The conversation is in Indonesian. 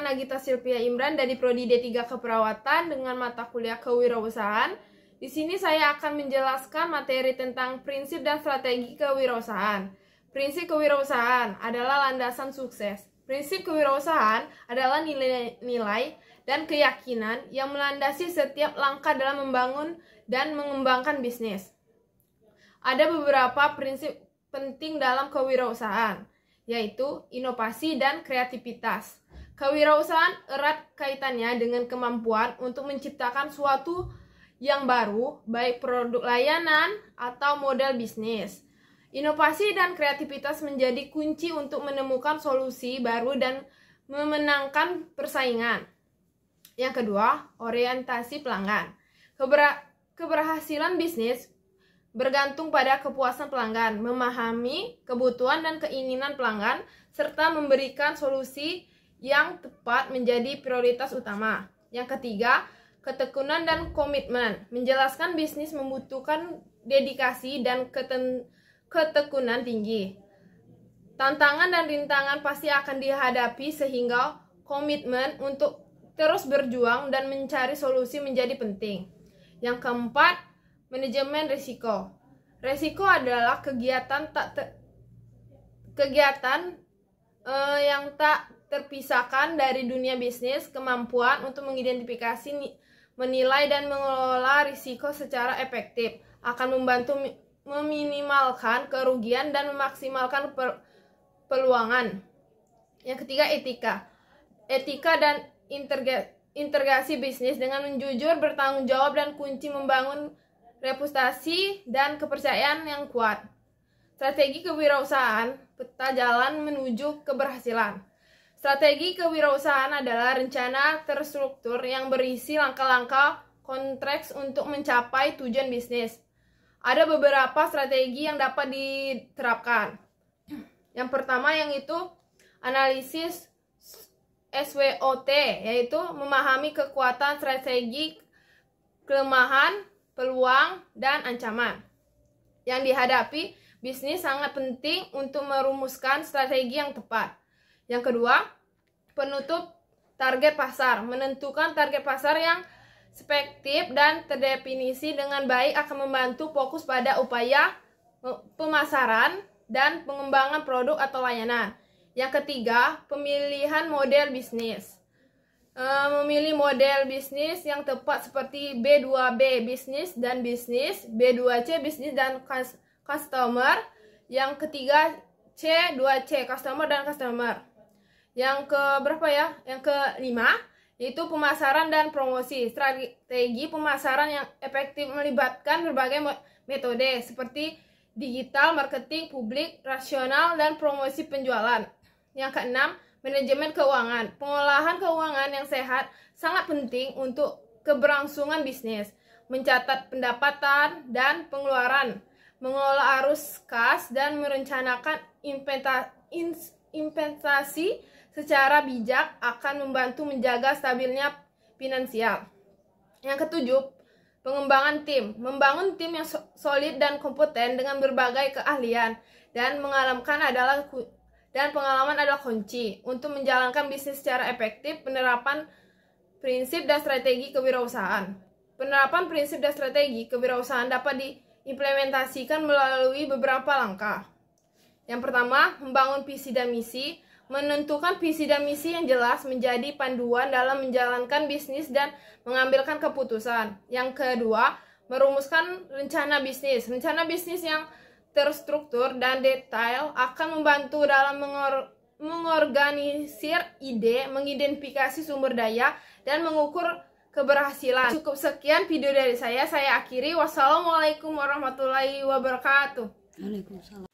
Nagita Sylvia Imran dari Prodi D3 Keperawatan dengan mata kuliah Kewirausahaan. Di sini saya akan menjelaskan materi tentang prinsip dan strategi kewirausahaan. Prinsip kewirausahaan adalah landasan sukses. Prinsip kewirausahaan adalah nilai-nilai dan keyakinan yang melandasi setiap langkah dalam membangun dan mengembangkan bisnis. Ada beberapa prinsip penting dalam kewirausahaan, yaitu inovasi dan kreativitas. Kewirausahaan erat kaitannya dengan kemampuan untuk menciptakan suatu yang baru, baik produk layanan atau model bisnis. Inovasi dan kreativitas menjadi kunci untuk menemukan solusi baru dan memenangkan persaingan. Yang kedua, orientasi pelanggan. Keberhasilan bisnis bergantung pada kepuasan pelanggan, memahami kebutuhan dan keinginan pelanggan, serta memberikan solusi yang tepat menjadi prioritas utama. Yang ketiga, ketekunan dan komitmen. Menjelaskan bisnis membutuhkan dedikasi dan ketekunan tinggi. Tantangan dan rintangan pasti akan dihadapi sehingga komitmen untuk terus berjuang dan mencari solusi menjadi penting. Yang keempat, manajemen risiko. Risiko adalah kegiatan yang tak terpisahkan dari dunia bisnis. Kemampuan untuk mengidentifikasi, menilai, dan mengelola risiko secara efektif akan membantu meminimalkan kerugian dan memaksimalkan peluangan. Yang ketiga, etika. Etika dan integrasi bisnis dengan menjujur, bertanggung jawab, dan kunci membangun reputasi dan kepercayaan yang kuat. Strategi kewirausahaan, peta jalan menuju keberhasilan. Strategi kewirausahaan adalah rencana terstruktur yang berisi langkah-langkah konkret untuk mencapai tujuan bisnis. Ada beberapa strategi yang dapat diterapkan. Yang pertama yang itu analisis SWOT, yaitu memahami kekuatan, strategi, kelemahan, peluang, dan ancaman yang dihadapi bisnis. Sangat penting untuk merumuskan strategi yang tepat. Yang kedua, penutup target pasar. Menentukan target pasar yang spesifik dan terdefinisi dengan baik akan membantu fokus pada upaya pemasaran dan pengembangan produk atau layanan. Yang ketiga, pemilihan model bisnis. Memilih model bisnis yang tepat seperti B2B bisnis dan bisnis, B2C bisnis dan customer. Yang ketiga, C2C customer dan customer. Yang kelima, yaitu pemasaran dan promosi. Strategi pemasaran yang efektif melibatkan berbagai metode seperti digital, marketing, publik, rasional, dan promosi penjualan. Yang keenam, manajemen keuangan. Pengolahan keuangan yang sehat sangat penting untuk keberlangsungan bisnis. Mencatat pendapatan dan pengeluaran, mengelola arus kas, dan merencanakan investasi secara bijak akan membantu menjaga stabilnya finansial. Yang ketujuh, pengembangan tim. Membangun tim yang solid dan kompeten dengan berbagai keahlian dan pengalaman adalah kunci untuk menjalankan bisnis secara efektif. Penerapan prinsip dan strategi kewirausahaan. Penerapan prinsip dan strategi kewirausahaan dapat diimplementasikan melalui beberapa langkah. Yang pertama, membangun visi dan misi. Menentukan visi dan misi yang jelas menjadi panduan dalam menjalankan bisnis dan mengambilkan keputusan. Yang kedua, merumuskan rencana bisnis. Rencana bisnis yang terstruktur dan detail akan membantu dalam mengorganisir ide, mengidentifikasi sumber daya, dan mengukur keberhasilan. Cukup sekian video dari saya akhiri. Wassalamualaikum warahmatullahi wabarakatuh. Waalaikumsalam.